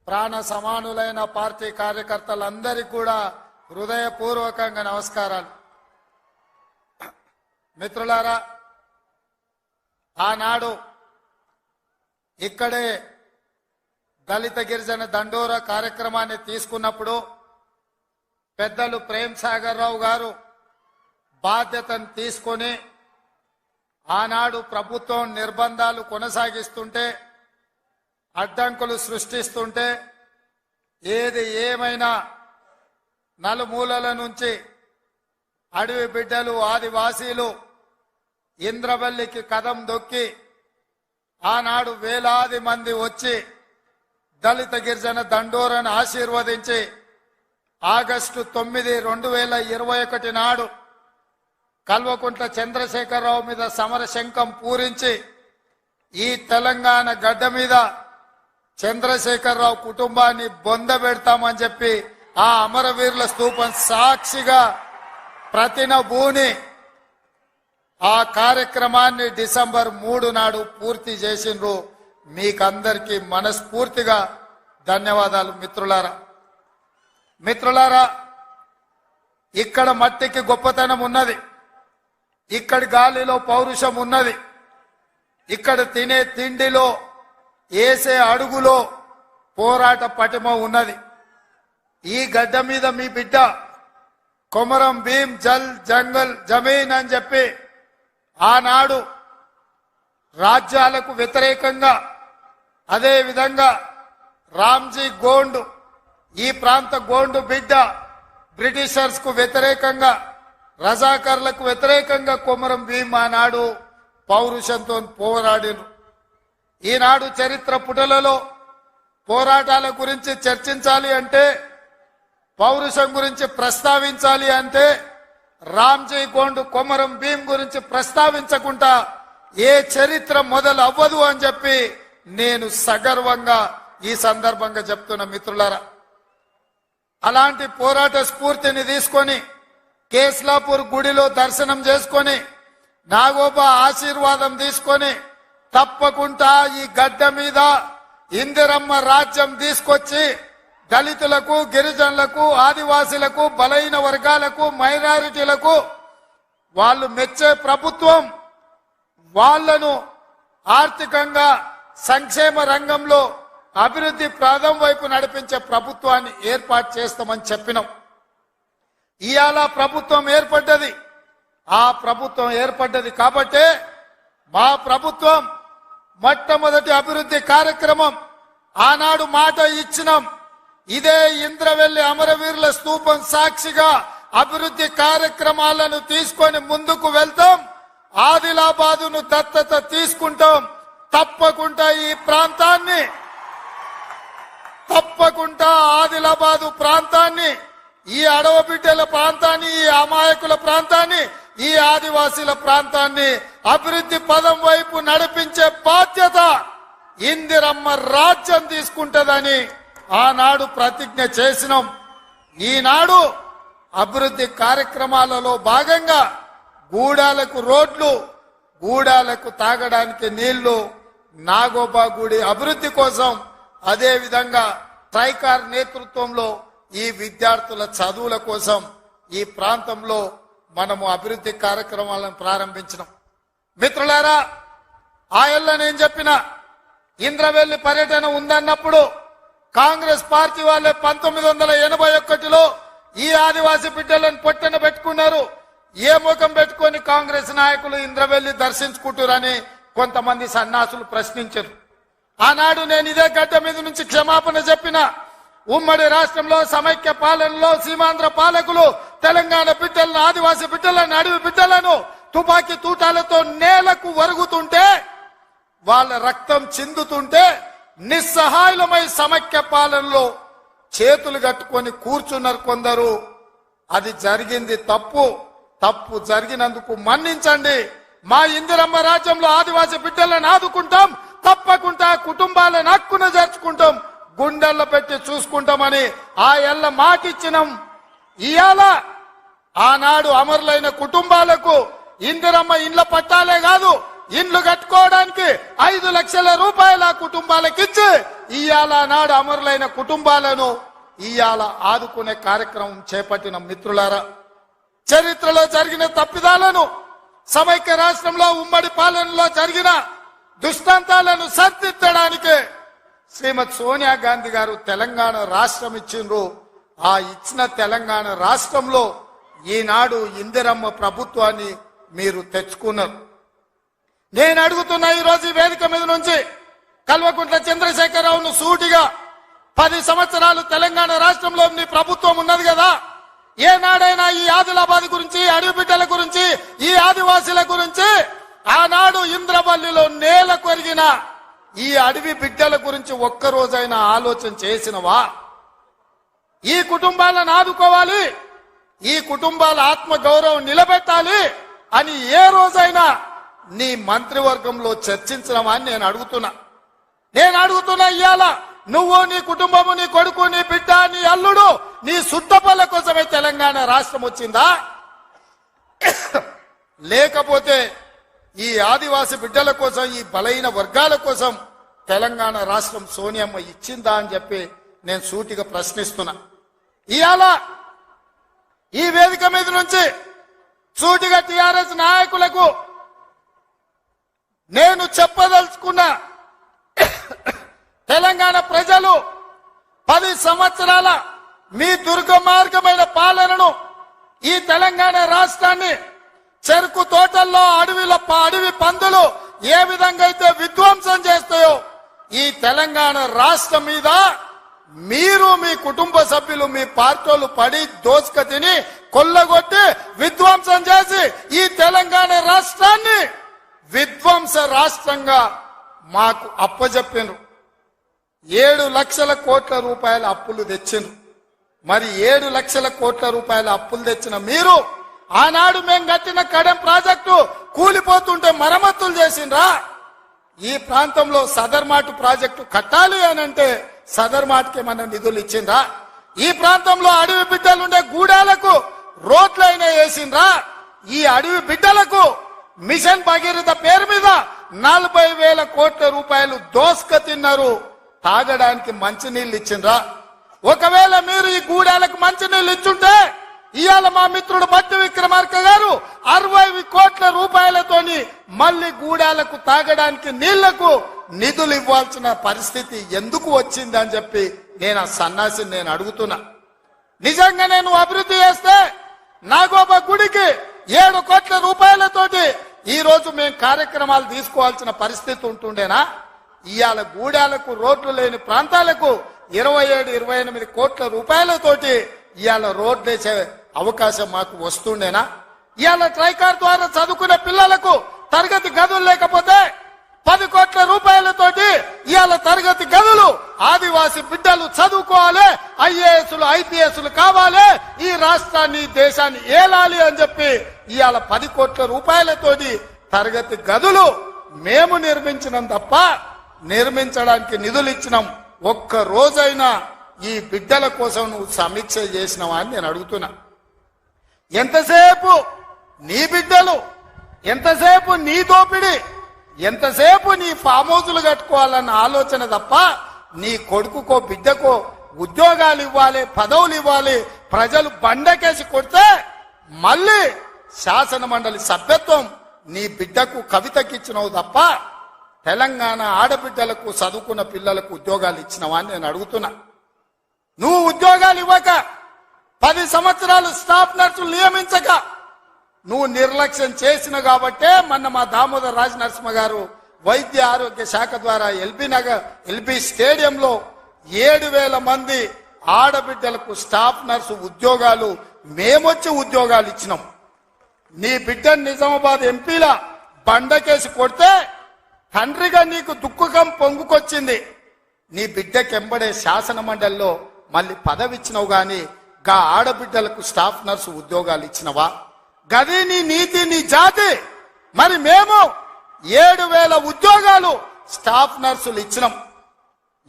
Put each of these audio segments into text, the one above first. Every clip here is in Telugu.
ప్రాణ సమానులైన పార్టీ కార్యకర్తలందరికీ కూడా హృదయపూర్వకంగా నమస్కారాలు. మిత్రులారా, ఆనాడు ఇక్కడే దళిత గిరిజన దండోరా కార్యక్రమాన్ని తీసుకున్నప్పుడు పెద్దలు ప్రేమ్ సాగర్ రావు గారు బాధ్యతను తీసుకొని ఆనాడు ప్రభుత్వం నిర్బంధాలు కొనసాగిస్తుంటే, అడ్డంకులు సృష్టిస్తుంటే, ఏది ఏమైనా నలుమూలల నుంచి అడవి బిడ్డలు ఆదివాసీలు ఇంద్రవల్లికి కదం దొక్కి ఆనాడు వేలాది మంది వచ్చి దళిత గిరిజన దండోరాను ఆశీర్వదించి ఆగస్టు 9, 2021 నాడు కల్వకుంట్ల చంద్రశేఖరరావు మీద సమర శంఖం పూరించి ఈ తెలంగాణ గడ్డ మీద చంద్రశేఖరరావు కుటుంబాన్ని బొందబెడతామని చెప్పి ఆ అమరవీరుల స్తూపం సాక్షిగా ప్రతినబూని ఆ కార్యక్రమాన్ని డిసెంబర్ 3 నాడు పూర్తి చేసిండ్రు. మీకందరికీ మనస్ఫూర్తిగా ధన్యవాదాలు. మిత్రులారా, ఇక్కడ మట్టికి గొప్పతనం ఉన్నది, ఇక్కడి గాలిలో పౌరుషం ఉన్నది, ఇక్కడ తినే తిండిలో ఏసే అడుగులో పోరాట పటిమ ఉన్నది. ఈ గడ్డ మీద మీ బిడ్డ కొమరం భీం జల్ జంగల్ జమీన్ అని చెప్పి ఆనాడు రాజ్యాలకు వ్యతిరేకంగా, అదే విధంగా రామ్జీ గోండు ఈ ప్రాంత గోండు బిడ్డ బ్రిటిషర్స్ కు వ్యతిరేకంగా, రజాకర్లకు వ్యతిరేకంగా కొమరం భీం ఆనాడు పౌరుషంతో పోరాడిను. ఈనాడు చరిత్ర పుటలలో పోరాటాల గురించి చర్చించాలి అంటే, పౌరుషం గురించి ప్రస్తావించాలి అంటే రామ్జీ గోండు కొమరం భీం గురించి ప్రస్తావించకుండా ఏ చరిత్ర మొదలు అవ్వదు అని చెప్పి నేను సగర్వంగా ఈ సందర్భంగా చెప్తున్న మిత్రులారా. అలాంటి పోరాట స్ఫూర్తిని తీసుకొని కేస్లాపూర్ గుడిలో దర్శనం చేసుకొని నాగోబా ఆశీర్వాదం తీసుకొని తప్పకుండా ఈ గడ్డ మీద ఇందిరమ్మ రాజ్యం తీసుకొచ్చి దళితులకు, గిరిజనులకు, ఆదివాసీలకు, బలహీన వర్గాలకు, మైనారిటీలకు వాళ్ళు మెచ్చే ప్రభుత్వం, వాళ్లను ఆర్థికంగా సంక్షేమ రంగంలో అభివృద్ధి ప్రాంతం వైపు నడిపించే ప్రభుత్వాన్ని ఏర్పాటు చేస్తామని చెప్పినాం. ఇవాళ ప్రభుత్వం ఏర్పడ్డది. ఆ ప్రభుత్వం ఏర్పడ్డది కాబట్టే మా ప్రభుత్వం మొట్టమొదటి అభివృద్ధి కార్యక్రమం ఆనాడు మాట ఇచ్చినాం. ఇదే ఇంద్రవెల్లి అమరవీరుల స్తూపం సాక్షిగా అభివృద్ధి కార్యక్రమాలను తీసుకొని ముందుకు వెళ్తాం. ఆదిలాబాదును దత్తత తీసుకుంటాం. తప్పకుండా ఈ ప్రాంతాన్ని, తప్పకుండా ఆదిలాబాదు ప్రాంతాన్ని, ఈ అడవ బిడ్డల ప్రాంతాన్ని, ఈ అమాయకుల ప్రాంతాన్ని, ఈ ఆదివాసీల ప్రాంతాన్ని అభివృద్ధి పదం వైపు నడిపించే బాధ్యత ఇందిరమ్మ రాజ్యం తీసుకుంటదని ఆనాడు ప్రతిజ్ఞ చేసినాం. ఈనాడు అభివృద్ధి కార్యక్రమాలలో భాగంగా గూడాలకు రోడ్లు, గూడాలకు తాగడానికి నీళ్లు, నాగోబా గుడి అభివృద్ధి కోసం, అదే విధంగా ట్రైకార్ నేతృత్వంలో ఈ విద్యార్థుల చదువుల కోసం ఈ ప్రాంతంలో మనము అభివృద్ధి కార్యక్రమాలను ప్రారంభించినాం. మిత్రులారా, ఆయల్ల నేను చెప్పిన ఇంద్రవెల్లి పర్యటన ఉందన్నప్పుడు కాంగ్రెస్ పార్టీ వాళ్ళే 1981లో ఈ ఆదివాసీ బిడ్డలను పొట్టన పెట్టుకున్నారు. ఏ ముఖం పెట్టుకొని కాంగ్రెస్ నాయకులు ఇంద్రవెల్లి దర్శించుకుంటారని కొంతమంది సన్నాసులు ప్రశ్నించారు. ఆనాడు నేను ఇదే గడ్డ మీద నుంచి క్షమాపణ చెప్పిన. ఉమ్మడి రాష్ట్రంలో సమైక్య పాలనలో సీమాంధ్ర పాలకులు తెలంగాణ బిడ్డలను, ఆదివాసీ బిడ్డలను, అడవి బిడ్డలను తుపాకీ తూటాలతో నేలకు వరుగుతుంటే, వాళ్ళ రక్తం చిందుతుంటే నిస్సహాయులమై సమైక్య పాలనలో చేతులు కట్టుకొని కూర్చున్నారు కొందరు. అది జరిగింది తప్పు. తప్పు జరిగినందుకు మన్నించండి. మా ఇందిరమ్మ రాజ్యంలో ఆదివాసీ బిడ్డలను ఆదుకుంటాం. తప్పకుండా కుటుంబాలను హక్కున చేర్చుకుంటాం. గుండెల్లో పెట్టి చూసుకుంటామని ఆ ఎల్ల మాటిచ్చినాం. ఇయాల ఆనాడు అమరులైన కుటుంబాలకు ఇందిరమ్మ ఇండ్ల పట్టాలే కాదు, ఇండ్లు కట్టుకోవడానికి 5 లక్షల రూపాయల కుటుంబాలకు ఇచ్చి ఇవాళ నాడు అమరులైన కుటుంబాలను ఇవాళ ఆదుకునే కార్యక్రమం చేపట్టిన మిత్రులారా, చరిత్రలో జరిగిన తప్పిదాలను, సమైక్య రాష్ట్రంలో ఉమ్మడి పాలనలో జరిగిన దుష్టాంతాలను సరిదిద్దడానికి శ్రీమతి సోనియా గాంధీ గారు తెలంగాణ రాష్ట్రం ఇచ్చిండ్రు. ఆ ఇచ్చిన తెలంగాణ రాష్ట్రంలో ఈనాడు ఇందిరమ్మ ప్రభుత్వాన్ని మీరు తెచ్చుకున్నారు. నేను అడుగుతున్నా ఈరోజు ఈ వేదిక మీద నుంచి కల్వకుంట్ల చంద్రశేఖరరావును సూటిగా, 10 సంవత్సరాలు తెలంగాణ రాష్ట్రంలో నీ ప్రభుత్వం ఉన్నది కదా, ఏనాడైనా ఈ ఆదిలాబాద్ గురించి, అడవి బిడ్డల గురించి, ఈ ఆదివాసీల గురించి, ఆనాడు ఇంద్రవల్లిలో నేల కొరిగిన ఈ అడవి బిడ్డల గురించి ఒక్కరోజైనా ఆలోచన చేసినవా? ఈ కుటుంబాలను ఆదుకోవాలి, ఈ కుటుంబాల ఆత్మ గౌరవం నిలబెట్టాలి అని ఏ రోజైనా నీ మంత్రివర్గంలో చర్చించడమా అని నేను అడుగుతున్నా. ఇవాళ నువ్వు, నీ కుటుంబము, నీ కొడుకు, నీ బిడ్డ, నీ అల్లుడు, నీ సుట్టపల్ల కోసమే తెలంగాణ రాష్ట్రం వచ్చిందా? లేకపోతే ఈ ఆదివాసి బిడ్డల కోసం, ఈ బలైన వర్గాల కోసం తెలంగాణ రాష్ట్రం సోనియమ్మ ఇచ్చిందా అని చెప్పి నేను సూటిగా ప్రశ్నిస్తున్నా. ఇవాళ ఈ వేదిక మీద నుంచి సూటిగా టిఆర్ఎస్ నాయకులకు నేను చెప్పదలుచుకున్నా, తెలంగాణ ప్రజలు 10 సంవత్సరాల మీ దుర్గమార్గమైన పాలనను, ఈ తెలంగాణ రాష్ట్రాన్ని చెరుకు తోటల్లో, అడవి పందులు ఏ విధంగా అయితే విధ్వంసం చేస్తాయో, ఈ తెలంగాణ రాష్ట్రం మీద మీరు, మీ కుటుంబ సభ్యులు, మీ పార్టీలు పడి దోసుక తిని కొల్లగొట్టి విధ్వంసం చేసి ఈ తెలంగాణ రాష్ట్రాన్ని విధ్వంస రాష్ట్రంగా మాకు అప్పజెప్పినారు. 7 లక్షల కోట్ల రూపాయల అప్పులు తెచ్చిండ్రు. మరి 7 లక్షల కోట్ల రూపాయల అప్పులు తెచ్చిన మీరు ఆనాడు మేము కట్టిన కడెం ప్రాజెక్టు కూలిపోతుంటే మరమ్మతులు చేసిండ్రా? ఈ ప్రాంతంలో సదర్మాటు ప్రాజెక్టు కట్టాలి అని అంటే సదర్మాటుకి ఏమన్నా నిధులు ఇచ్చిండ్రా? ఈ ప్రాంతంలో అడవి బిడ్డలుండే గూడాలకు రోడ్లైనా వేసిండ్రా? ఈ అడవి బిడ్డలకు మిషన్ భగీరథ పేరు మీద 40,000 కోట్ల రూపాయలు దోసుక తిన్నారు. తాగడానికి మంచినీళ్ళు ఇచ్చిండ్రా? ఒకవేళ మీరు ఈ గూడాలకు మంచినీళ్ళు ఇచ్చుంటే ఇవాళ మా మిత్రుడు బట్టి విక్రమార్క గారు 60 కోట్ల రూపాయలతోని మళ్లీ గూడాలకు తాగడానికి నీళ్లకు నిధులు ఇవ్వాల్సిన పరిస్థితి ఎందుకు వచ్చింది అని చెప్పి నేను ఆ సన్నాసిని నేను అడుగుతున్నా. నిజంగా నేను అభివృద్ధి చేస్తే నాగోబా గుడికి 7 కోట్ల రూపాయలతోటి ఈ రోజు మేము కార్యక్రమాలు తీసుకోవాల్సిన పరిస్థితి ఉంటుండేనా? ఇవాళ గూడాలకు, రోడ్లు లేని ప్రాంతాలకు 27-28 కోట్ల రూపాయలతోటి ఇవాళ రోడ్లు వేసే అవకాశం మాకు వస్తుండేనా? ఇవాళ ట్రైకార్ ద్వారా చదువుకునే పిల్లలకు తరగతి గదులు లేకపోతే 10 కోట్ల రూపాయలతోటి ఇవాళ తరగతి గదులు, ఆదివాసి బిడ్డలు చదువుకోవాలి, ఐఏఎస్లు, ఐపీఎస్లు కావాలి, ఈ రాష్ట్రాన్ని, దేశాన్ని ఏలాలి అని చెప్పి ఇవాళ 10 కోట్ల రూపాయలతోటి తరగతి గదులు మేము నిర్మించినాం తప్ప నిర్మించడానికి నిధులు ఇచ్చినాం. ఒక్క రోజైనా ఈ బిడ్డల కోసం నువ్వు సమీక్ష చేసినావా అని నేను అడుగుతున్నా. ఎంతసేపు నీ బిడ్డలు, ఎంతసేపు నీ దోపిడి, ఎంతసేపు నీ ఫామ్ హౌజులు కట్టుకోవాలన్న ఆలోచన తప్ప నీ కొడుకుకో బిడ్డకో ఉద్యోగాలు ఇవ్వాలి, పదవులు ఇవ్వాలి, ప్రజలు బండకేసి కొడితే మళ్ళీ శాసన మండలి సభ్యత్వం నీ బిడ్డకు కవితకిచ్చినవు తప్ప తెలంగాణ ఆడబిడ్డలకు, చదువుకున్న పిల్లలకు ఉద్యోగాలు ఇచ్చినవా అని నేను అడుగుతున్నా. నువ్వు ఉద్యోగాలు ఇవ్వక 10 సంవత్సరాలు స్టాఫ్ నర్సులు నియమించక నువ్వు నిర్లక్ష్యం చేసిన కాబట్టే మొన్న మా దామోదర్ రాజ్ నరసింహ గారు వైద్య ఆరోగ్య శాఖ ద్వారా ఎల్బీ స్టేడియంలో 7,000 మంది ఆడబిడ్డలకు స్టాఫ్ నర్సు ఉద్యోగాలు మేమొచ్చి ఉద్యోగాలు ఇచ్చినాం. నీ బిడ్డ నిజామాబాద్ ఎంపీల బండకేసి కొడితే తండ్రిగా నీకు దుఃఖం పొంగుకొచ్చింది. నీ బిడ్డకెంబడే శాసన మండలిలో మళ్ళీ పదవి ఇచ్చినవు గాని గా ఆడబిడ్డలకు స్టాఫ్ నర్సు ఉద్యోగాలు ఇచ్చినవా? గది నీ నీతి, నీ జాతి. మరి మేము 7,000 ఉద్యోగాలు స్టాఫ్ నర్సులు ఇచ్చినాం.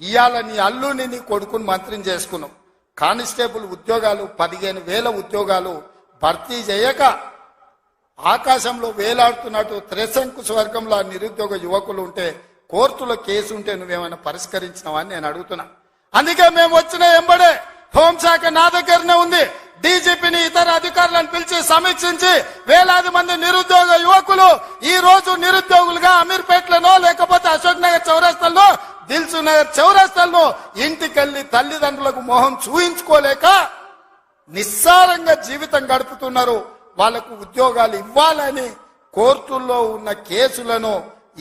ఇవాళ నీ అల్లుని, నీ కొడుకుని మంత్రిని చేసుకున్నాం. కానిస్టేబుల్ ఉద్యోగాలు 15,000 ఉద్యోగాలు భర్తీ చేయక ఆకాశంలో వేలాడుతున్నట్టు త్రిశంకు స్వర్గంలో ఆ నిరుద్యోగ యువకులు ఉంటే కోర్టులో కేసు ఉంటే నువ్వేమైనా పరిష్కరించినావా అని నేను అడుగుతున్నా. అందుకే మేము వచ్చిన ఎంబడే హోంశాఖ నా దగ్గరనే ఉంది. డీజీపీని ఇతర అధికారులను పిలిచి సమీక్షించి వేలాది మంది నిరుద్యోగ యువకులు ఈ రోజు నిరుద్యోగులుగా అమీర్పేట్లను లేకపోతే అశోక్ నగర్ చౌరస్తాల్లో దిల్సు నగర్ చౌరస్తాల్లో ఇంటికెళ్లి తల్లిదండ్రులకు మొహం చూయించుకోలేక నిస్సారంగా జీవితం గడుపుతున్నారు. వాళ్లకు ఉద్యోగాలు ఇవ్వాలని కోర్టుల్లో ఉన్న కేసులను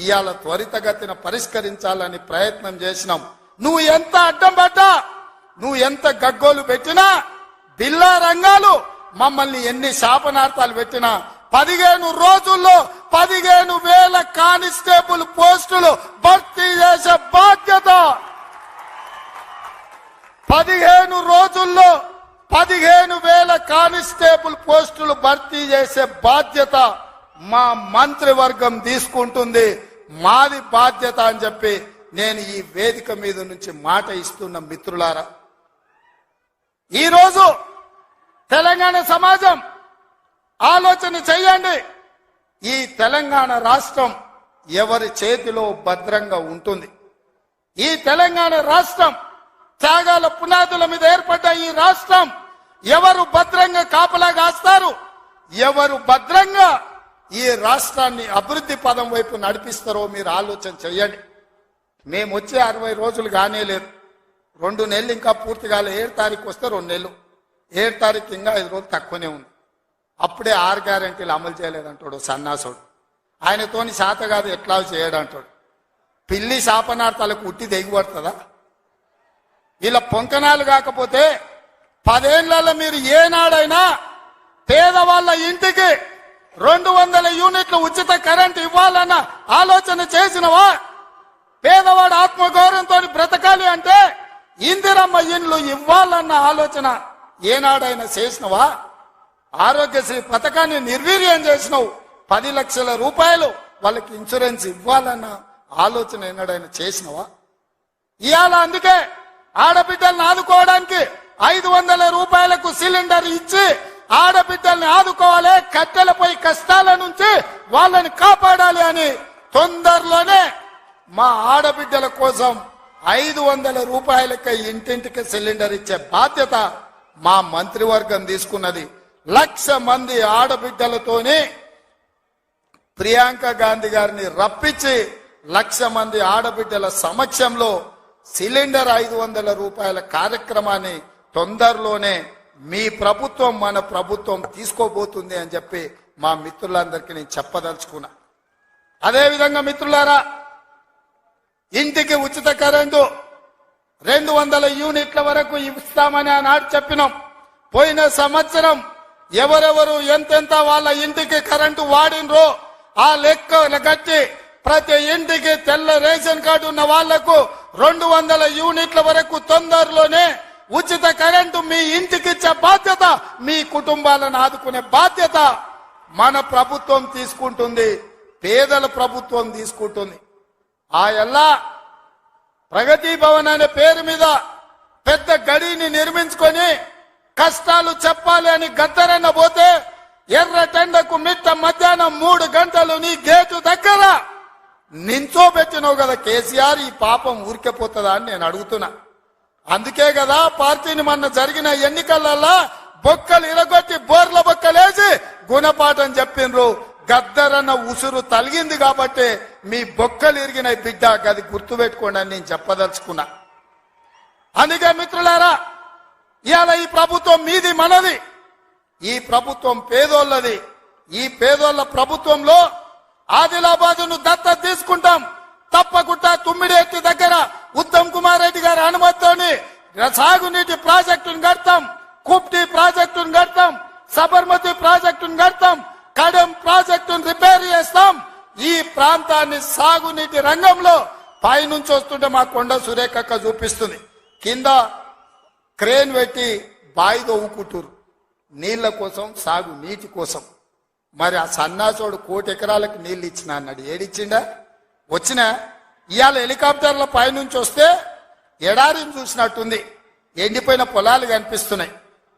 ఇవాళ త్వరితగతిన పరిష్కరించాలని ప్రయత్నం చేసినాం. నువ్వు ఎంత అడ్డం పడ్డా, నువ్వు ఎంత గగ్గోలు పెట్టినా, బిల్లా రంగాలు మమ్మల్ని ఎన్ని శాపనార్థాలు పెట్టినా 15 రోజుల్లో 15,000 కానిస్టేబుల్ పోస్టులు భర్తీ చేసే బాధ్యత, 15 రోజుల్లో 15,000 కానిస్టేబుల్ పోస్టులు భర్తీ చేసే బాధ్యత మా మంత్రివర్గం తీసుకుంటుంది. మాది బాధ్యత అని చెప్పి నేను ఈ వేదిక మీద నుంచి మాట ఇస్తున్న మిత్రులారా, ఈరోజు తెలంగాణ సమాజం ఆలోచన చెయ్యండి. ఈ తెలంగాణ రాష్ట్రం ఎవరి చేతిలో భద్రంగా ఉంటుంది? ఈ తెలంగాణ రాష్ట్రం త్యాగాల పునాదుల మీద ఏర్పడ్డ ఈ రాష్ట్రం ఎవరు భద్రంగా కాపలా కాస్తారు? ఎవరు భద్రంగా ఈ రాష్ట్రాన్ని అభివృద్ధి పదం వైపు నడిపిస్తారో మీరు ఆలోచన చెయ్యండి. మేము వచ్చే 60 రోజులు కానే లేదు, 2 నెలలు ఇంకా పూర్తి కాలే. 7 తారీఖు వస్తే 2 నెలలు, 7 తారీఖు ఇంకా 5 రోజులు తక్కువనే ఉంది. అప్పుడే 6 గ్యారెంటీలు అమలు చేయలేదంటాడు సన్నాసుడు. ఆయనతోని శాత కాదు ఎట్లా చేయడంటాడు. పిల్లి శాపనార్థాలకు ఉట్టి దిగుబడుతుందా? వీళ్ళ పొంకనాలు కాకపోతే 10 ఏళ్లలో మీరు ఏనాడైనా పేదవాళ్ళ ఇంటికి 200 యూనిట్ల ఉచిత కరెంట్ ఇవ్వాలన్న ఆలోచన చేసినవా? పేదవాడు ఆత్మగౌరవంతో బ్రతకాలి అంటే ఇందిరమ్మ ఇండ్లు ఇవ్వాలన్న ఆలోచన ఏనాడైనా చేసినవా? ఆరోగ్యశ్రీ పథకాన్ని నిర్వీర్యం చేసినావు. 10 లక్షల రూపాయలు వాళ్ళకి ఇన్సూరెన్స్ ఇవ్వాలన్న ఆలోచన ఏనాడైనా చేసినవా? ఇవాళ అందుకే ఆడబిడ్డల్ని ఆదుకోవడానికి 500 రూపాయలకు సిలిండర్ ఇచ్చి ఆడబిడ్డల్ని ఆదుకోవాలి, కట్టెలపై కష్టాల నుంచి వాళ్ళని కాపాడాలి అని తొందరలోనే మా ఆడబిడ్డల కోసం 500 రూపాయలకి ఇంటింటికి సిలిండర్ ఇచ్చే బాధ్యత మా మంత్రివర్గం తీసుకున్నది. 1,00,000 మంది ఆడబిడ్డలతోనే ప్రియాంక గాంధీ గారిని రప్పించి 1,00,000 మంది ఆడబిడ్డల సమక్షంలో సిలిండర్ 500 రూపాయల కార్యక్రమాన్ని తొందరలోనే మీ ప్రభుత్వం మన ప్రభుత్వం తీసుకోబోతుంది అని చెప్పి మా మిత్రులందరికీ నేను చెప్పదలుచుకున్నా. అదేవిధంగా మిత్రులారా, ఇంటికి ఉచిత కరెంటు 200 యూనిట్ల వరకు ఇస్తామని ఆనాడు చెప్పినాం. పోయిన సంవత్సరం ఎవరెవరు ఎంతెంత వాళ్ళ ఇంటికి కరెంటు వాడినరో ఆ లెక్కలు కట్టి ప్రతి ఇంటికి తెల్ల రేషన్ కార్డు ఉన్న వాళ్లకు 200 యూనిట్ల వరకు తొందరలోనే ఉచిత కరెంటు మీ ఇంటికి ఇచ్చే బాధ్యత, మీ కుటుంబాలను ఆదుకునే బాధ్యత మన ప్రభుత్వం తీసుకుంటుంది, పేదల ప్రభుత్వం తీసుకుంటుంది. ఆ ఎల్లా ప్రగతి భవన్ అనే పేరు మీద పెద్ద గడిని నిర్మించుకొని కష్టాలు చెప్పాలి అని గద్దరన్న పోతే ఎర్రటెండకు మిట్ట మధ్యాహ్నం 3 గంటలు నీ గేటు దగ్గర నించోబెట్టినావు కదా కేసీఆర్. ఈ పాపం ఊరికెపోతుందా అని నేను అడుగుతున్నా. అందుకే కదా పార్టీని మొన్న జరిగిన ఎన్నికలలో బొక్కలు ఇరగొట్టి బోర్ల బొక్కలేసి గుణపాఠం చెప్పిండ్రు. గద్దరన్న ఉసురు తలిగింది కాబట్టి మీ బొక్కలు ఇరిగిన బిడ్డ, అది గుర్తుపెట్టుకోండి అని నేను చెప్పదలుచుకున్నా. అందుకే మిత్రులారా, ఇవాళ ఈ ప్రభుత్వం మీది మనది, ఈ ప్రభుత్వం పేదోళ్ళది. ఈ పేదోళ్ళ ప్రభుత్వంలో ఆదిలాబాదును దత్తత తీసుకుంటాం. తప్పకుండా తుమ్మిడిఎత్తి దగ్గర ఉత్తమ్ కుమార్ రెడ్డి గారి అనుమతితోని సాగునీటి ప్రాజెక్టును కడతాం, కుప్టి ప్రాజెక్టును కడతాం, సబర్మతి ప్రాజెక్టును కడతాం, కడెం ప్రాజెక్టును రిపేర్ చేస్తాం. ఈ ప్రాంతాన్ని సాగునీటి రంగంలో పైనుంచి వస్తుంటే మా కొండ సురేఖక్క చూపిస్తుంది, కింద క్రేన్ పెట్టి బాయి దవ్వుకుంటారు నీళ్ల కోసం, సాగు నీటి కోసం. మరి ఆ సన్నాసోడు 1 కోటి ఎకరాలకు నీళ్లు ఇచ్చిన అన్నాడు. ఏడిచ్చిండా? వచ్చినా ఇవాళ హెలికాప్టర్ల పైనుంచి వస్తే ఎడారిని చూసినట్టుంది, ఎండిపోయిన పొలాలు కనిపిస్తున్నాయి.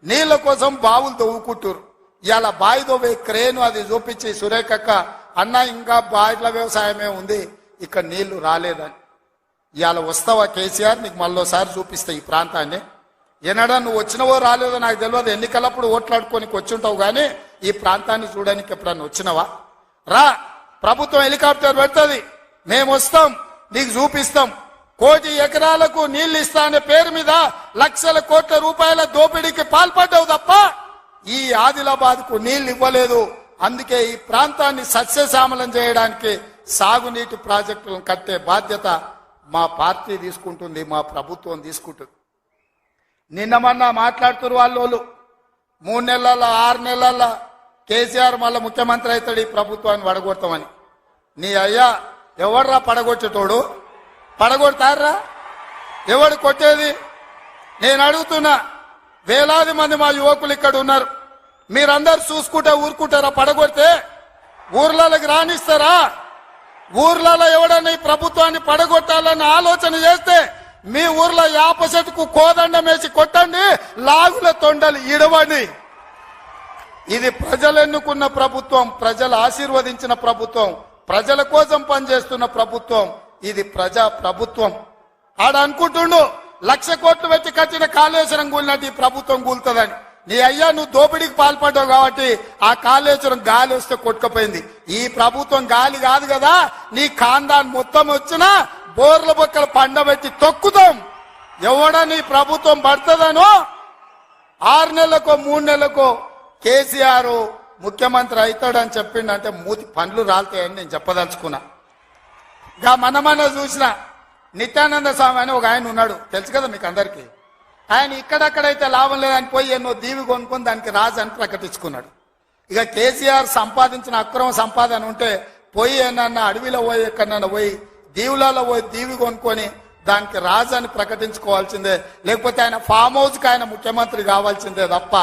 నీళ్ల కోసం బావులు తవ్వుకుంటారు. ఇవాళ బాయిదో క్రేను అది చూపించి సురేఖక్క అన్న ఇంకా బాయిల వ్యవసాయమే ఉంది ఇక్కడ నీళ్లు రాలేదని. ఇవాళ వస్తావా కేసీఆర్, నీకు మళ్ళోసారి చూపిస్తా ఈ ప్రాంతాన్ని. ఏనాడా నువ్వు వచ్చినవో రాలేదో నాకు తెలియదు, ఎన్నికలప్పుడు ఓట్లాడుకోనికి వచ్చి ఉంటావు కానీ ఈ ప్రాంతాన్ని చూడడానికి ఎప్పుడన్నా వచ్చినవా? రా, ప్రభుత్వం హెలికాప్టర్ పెడుతుంది, మేము వస్తాం, నీకు చూపిస్తాం. 1 కోటి ఎకరాలకు నీళ్లు ఇస్తా అనే పేరు మీద లక్షల కోట్ల రూపాయల దోపిడీకి పాల్పడ్డావు తప్ప ఈ ఆదిలాబాద్ కు నీళ్లు ఇవ్వలేదు. అందుకే ఈ ప్రాంతాన్ని సస్యశ్యామలం చేయడానికి సాగునీటి ప్రాజెక్టులను కట్టే బాధ్యత మా పార్టీ తీసుకుంటుంది, మా ప్రభుత్వం తీసుకుంటుంది. నిన్న మొన్న మాట్లాడుతున్నారు వాళ్ళు 3 నెలల 6 నెలల కేసీఆర్ మళ్ళీ ముఖ్యమంత్రి అవుతాడు ఈ ప్రభుత్వాన్ని పడగొడతామని. నీ అయ్యా ఎవడ్రా పడగొచ్చేటోడు? పడగొడతారా? ఎవడు కొట్టేది? నేను అడుగుతున్నా, వేలాది మంది మా యువకులు ఇక్కడ ఉన్నారు, మీరందరూ చూసుకుంటే ఊరుకుంటారా? పడగొడితే ఊర్లలోకి రానిస్తారా? ఊర్లలో ఎవడన్నా ఈ ప్రభుత్వాన్ని పడగొట్టాలని ఆలోచన చేస్తే మీ ఊర్లో యాప చెట్టుకు కోదండం వేసి కొట్టండి, లాగుల తొండలు ఇడవండి. ఇది ప్రజలు ఎన్నుకున్న ప్రభుత్వం, ప్రజలు ఆశీర్వదించిన ప్రభుత్వం, ప్రజల కోసం పనిచేస్తున్న ప్రభుత్వం. ఇది ప్రజా ప్రభుత్వం. ఆడ అనుకుంటుండు 1,00,000 కోట్లు పెట్టి కట్టిన కాళేశ్వరం కూలినట్టు ఈ ప్రభుత్వం కూలుతుందని. నీ అయ్యా నువ్వు దోపిడీకి పాల్పడ్డావు కాబట్టి ఆ కాళేశ్వరం గాలి వస్తే కొట్టుకుపోయింది. ఈ ప్రభుత్వం గాలి కాదు కదా, నీ ఖాందాన్ మొత్తం వచ్చినా బోర్ల బొక్కలు పండబెట్టి తొక్కుతాం. ఎవడని ప్రభుత్వం పడుతుందనో 6 నెలలకో 3 నెలలకో కేసీఆర్ ముఖ్యమంత్రి అవుతాడని చెప్పిండంటే మూతి పండ్లు రాలుతాయని నేను చెప్పదలుచుకున్నా. మన చూసిన నిత్యానంద స్వామి అని ఒక ఆయన ఉన్నాడు, తెలుసు కదా మీకు అందరికీ. ఆయన ఇక్కడక్కడైతే లాభం లేదని పోయి ఎన్నో దీవి కొనుక్కొని దానికి రాజు అని ప్రకటించుకున్నాడు. ఇక కేసీఆర్ సంపాదించిన అక్రమ సంపాదన ఉంటే పోయి ఏమన్నా అడవిలో పోయి ఎక్కడన్నా పోయి దీవులలో పోయి దీవి కొనుక్కొని దానికి రాజు అని ప్రకటించుకోవాల్సిందే, లేకపోతే ఆయన ఫామ్ హౌస్కి ఆయన ముఖ్యమంత్రి కావాల్సిందే తప్ప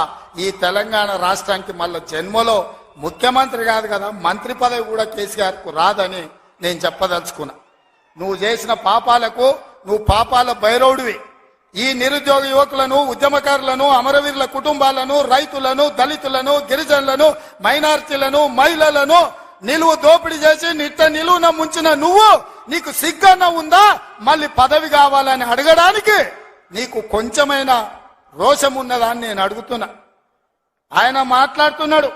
ఈ తెలంగాణ రాష్ట్రానికి మళ్ళీ జన్మలో ముఖ్యమంత్రి కాదు కదా, మంత్రి పదవి కూడా కేసీఆర్కు రాదని నేను చెప్పదలుచుకున్నా. నువ్వు చేసిన పాపాలకు నువ్వు పాపాల భైరవుడివి. ఈ నిరుద్యోగ యువకులను, ఉద్యమకారులను, అమరవీరుల కుటుంబాలను, రైతులను, దళితులను, గిరిజనులను, మైనార్టీలను, మహిళలను నిలువు దోపిడీ చేసి నిలువున ముంచిన నువ్వు, నీకు సిగ్గన్న ఉందా మళ్ళీ పదవి కావాలని అడగడానికి? నీకు కొంచెమైన రోషం ఉన్నదా అని నేను అడుగుతున్నా. ఆయన మాట్లాడుతున్నాడు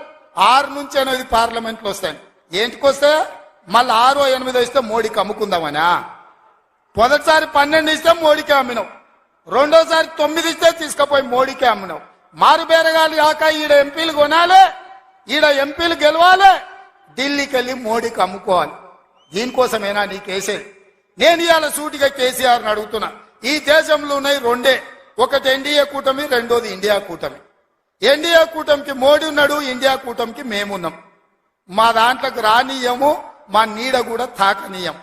6 నుంచి 8 పార్లమెంట్లు వస్తాయి. ఏంటికొస్తే మళ్ళీ 6 8 ఇస్తే మోడీకి అమ్ముకుందామనా? మొదటిసారి 12 ఇస్తే మోడీకే అమ్మినావు, రెండోసారి 9 ఇస్తే తీసుకుపోయి మోడీకే అమ్మినావు. మారు బేరగాలి కాక ఈడ ఎంపీలు కొనాలి, ఈడ ఎంపీలు గెలవాలి, ఢిల్లీకి వెళ్ళి మోడీకి అమ్ముకోవాలి. దీనికోసమేనా నీకేసేది? నేను ఇవాళ సూటిగా కేసీఆర్ని అడుగుతున్నా. ఈ దేశంలో ఉన్నాయి 2, ఒకటి ఎన్డీఏ కూటమి, రెండోది ఇండియా కూటమి. ఎన్డీఏ కూటమికి మోడీ ఉన్నాడు, ఇండియా కూటమికి మేమున్నాం. మా దాంట్లోకి రానీయము, మా నీడ కూడా తాకనీయం.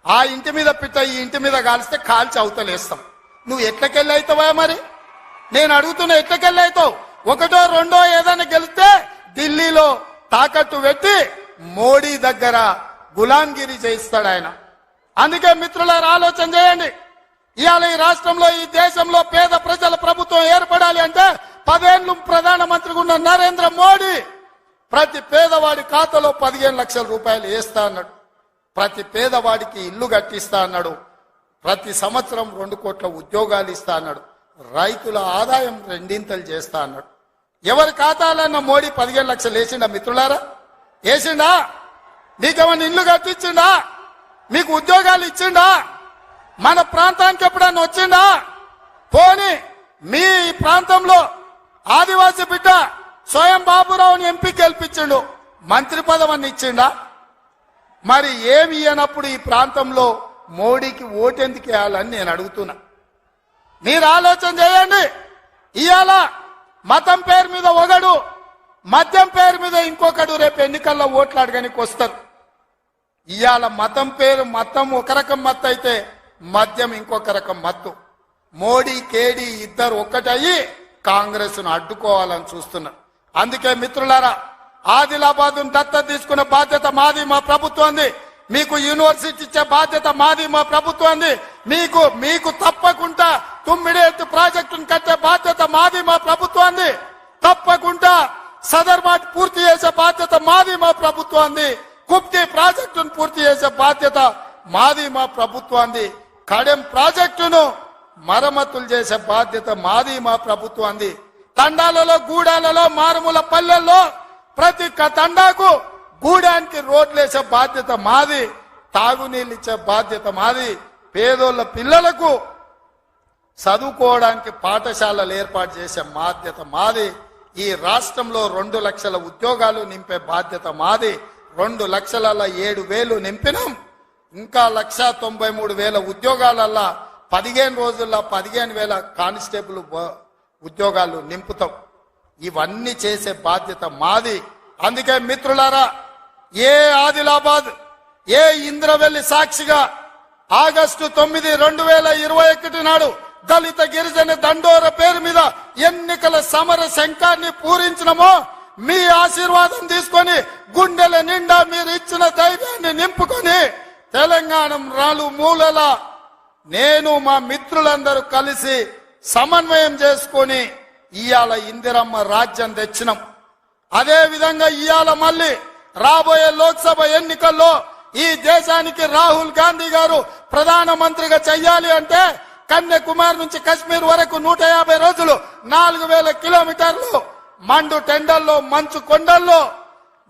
ఆ ఇంటి మీద పిట్ట ఈ ఇంటి మీద కాలిస్తే కాల్చి అవతలేస్తాం. నువ్వు ఎట్లకెళ్ళి అవుతావా? మరి నేను అడుగుతున్నా, ఎట్లకెళ్ళి అవుతావు? 1, 2 ఏదైనా గెలిస్తే ఢిల్లీలో తాకట్టు పెట్టి మోడీ దగ్గర గులాంగిరి చేయిస్తాడు ఆయన. అందుకే మిత్రులారా ఆలోచన చేయండి. ఇవాళ ఈ రాష్ట్రంలో, ఈ దేశంలో పేద ప్రజల ప్రభుత్వం ఏర్పడాలి అంటే 10 ఏళ్లు ప్రధానమంత్రిగా ఉన్న నరేంద్ర మోడీ ప్రతి పేదవాడి ఖాతాలో 15 లక్షల రూపాయలు వేస్తా అన్నాడు. ప్రతి పేదవాడికి ఇల్లు కట్టిస్తా అన్నాడు. ప్రతి సంవత్సరం 2 కోట్ల ఉద్యోగాలు ఇస్తా అన్నాడు. రైతుల ఆదాయం 2 చేస్తా అన్నాడు. ఎవరి ఖాతాలన్న మోడీ 15 లక్షలు వేసిండా? మిత్రులారా వేసిండా? మీకేమన్నా ఇల్లు కట్టించిండా? మీకు ఉద్యోగాలు ఇచ్చిండా? మన ప్రాంతానికి ఎప్పుడన్నా వచ్చిండా? పోనీ మీ ప్రాంతంలో ఆదివాసీ బిడ్డ స్వయం బాబురావుని ఎంపీ గెలిపించిండు, మంత్రి పదవిని ఇచ్చిండా? మరి ఏమి ఇయ్యనప్పుడు ఈ ప్రాంతంలో మోడీకి ఓటెందుకు వేయాలని నేను అడుగుతున్నా. మీరు ఆలోచన చేయండి. ఇవాళ మతం పేరు మీద ఒకడు, మద్యం పేరు మీద ఇంకొకడు రేపు ఎన్నికల్లో ఓట్లు అడగడానికి వస్తారు. ఇవాళ మతం పేరు మతం ఒక రకం మత్తు అయితే మద్యం ఇంకొక రకం మత్తు. మోడీ కేడీ ఇద్దరు ఒక్కటయ్యి కాంగ్రెస్ ను అడ్డుకోవాలని చూస్తున్నారు. అందుకే మిత్రులారా, ఆదిలాబాద్ దత్తత తీసుకునే బాధ్యత మాది, మా ప్రభుత్వంది. మీకు యూనివర్సిటీ ఇచ్చే బాధ్యత మాది, మా ప్రభుత్వంది. మీకు తప్పకుండా తుమ్మిడేట్టు ప్రాజెక్టును కట్టే బాధ్యత మాది, మా ప్రభుత్వంది. తప్పకుండా సదర్మాట్ పూర్తి చేసే బాధ్యత మాది, మా ప్రభుత్వాన్ని. కుప్తి ప్రాజెక్టును పూర్తి చేసే బాధ్యత మాది, మా ప్రభుత్వాన్ని. కడెం ప్రాజెక్టును మరమ్మతులు చేసే బాధ్యత మాది, మా ప్రభుత్వాన్ని. తండాలలో, గూడాలలో, మారుమూల పల్లెల్లో ప్రతి తండాకు గూడానికి రోడ్లేసే బాధ్యత మాది. తాగునీళ్ళు ఇచ్చే బాధ్యత మాది. పేదోళ్ళ పిల్లలకు చదువుకోవడానికి పాఠశాలలు ఏర్పాటు చేసే బాధ్యత మాది. ఈ రాష్ట్రంలో 2 లక్షల ఉద్యోగాలు నింపే బాధ్యత మాది. 2,07,000 నింపినాం. ఇంకా 1,93,000 ఉద్యోగాలల్లా 15 రోజుల్లో 15,000 కానిస్టేబుల్ ఉద్యోగాలు నింపుతాం. ఇవన్నీ చేసే బాధ్యత మాది. అందుకే మిత్రులారా, ఏ ఆదిలాబాద్, ఏ ఇంద్రవెల్లి సాక్షిగా ఆగస్టు 9, 2021 నాడు దళిత గిరిజన దండోర పేరు మీద ఎన్నికల సమర శంఖాన్ని పూరించినమో, మీ ఆశీర్వాదం తీసుకొని గుండెల నిండా మీరు ఇచ్చిన ధైర్యాన్ని నింపుకొని తెలంగాణ మూలల నేను మా మిత్రులందరూ కలిసి సమన్వయం చేసుకొని ఇవాళ ఇందిరమ్మ రాజ్యం తెచ్చినాం. అదే విధంగా ఇవాళ మళ్ళీ రాబోయే లోక్సభ ఎన్నికల్లో ఈ దేశానికి రాహుల్ గాంధీ గారు ప్రధానమంత్రిగా చెయ్యాలి అంటే కన్యాకుమారి నుంచి కశ్మీర్ వరకు 150 రోజులు 4,000 కిలోమీటర్లు మండు టెండల్లో, మంచు కొండల్లో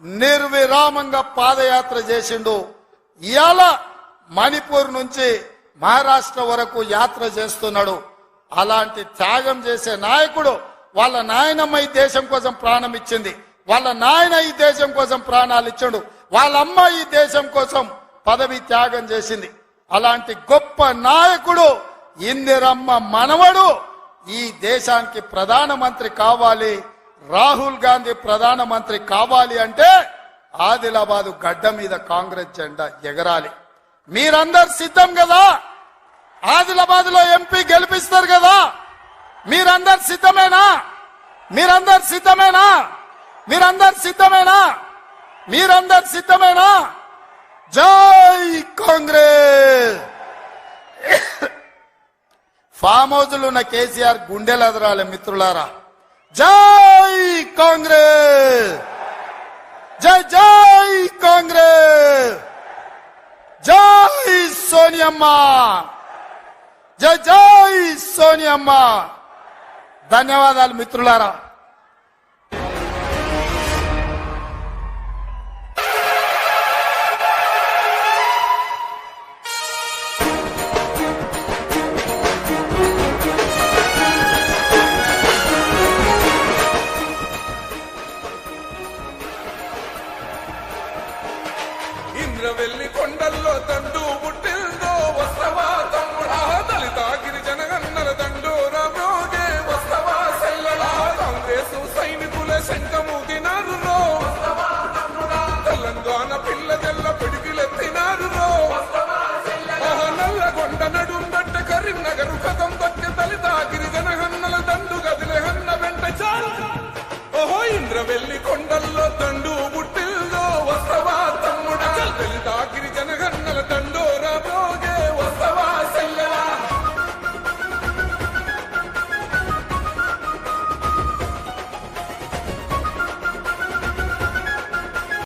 నిర్విరామంగా పాదయాత్ర చేసిండు. ఇవాళ మణిపూర్ నుంచి మహారాష్ట్ర వరకు యాత్ర చేస్తున్నాడు. అలాంటి త్యాగం చేసే నాయకుడు, వాళ్ళ నాయనమ్మ ఈ దేశం కోసం ప్రాణం ఇచ్చింది, వాళ్ళ నాయన ఈ దేశం కోసం ప్రాణాలు ఇచ్చాడు, వాళ్ళ అమ్మ ఈ దేశం కోసం పదవి త్యాగం చేసింది. అలాంటి గొప్ప నాయకుడు ఇందిరమ్మ మనవడు ఈ దేశానికి ప్రధానమంత్రి కావాలి. రాహుల్ గాంధీ ప్రధానమంత్రి కావాలి అంటే ఆదిలాబాదు గడ్డ మీద కాంగ్రెస్ జెండా ఎగరాలి. మీరందరు సిద్ధం కదా? ఆదిలాబాద్ లో ఎంపీ గెలిపిస్తారు కదా? మీరందరు సిద్ధమేనా? మీరందరు సిద్ధమేనా? మీరందరు సిద్ధమేనా? మీరందరు సిద్ధమేనా? జై కాంగ్రెస్. ఫామ్ హౌస్లు ఉన్న కేసీఆర్ గుండెలు ఎదరాలి మిత్రులారా. జై కాంగ్రెస్, జై జై కాంగ్రెస్, జై సోనియమ్మ, జై జై సోనియమ్మ. ధన్యవాదాలు మిత్రులారా. ఇంద్రవెల్లి కొండల్లో దండు పుట్టిందో వస్తవా తమ్ముడా, దళిత గిరిజన గన్నల దండోర బ్రోగే వస్తవా సెల్లడా, కాంగ్రెస్ సైనికుల శంఖమూదినారు రో, తెలంగాణ పిల్ల తెల్ల పిడికిలెత్తినారు రో, నల్ల కొండ నడుందట్ట కరీంనగర్ కథం దక్క దళిత గిరిజన గన్నల దండు గదిలే హన్న వెంట చాలు. ఓహో ఇంద్రవెల్లి కొండల్లో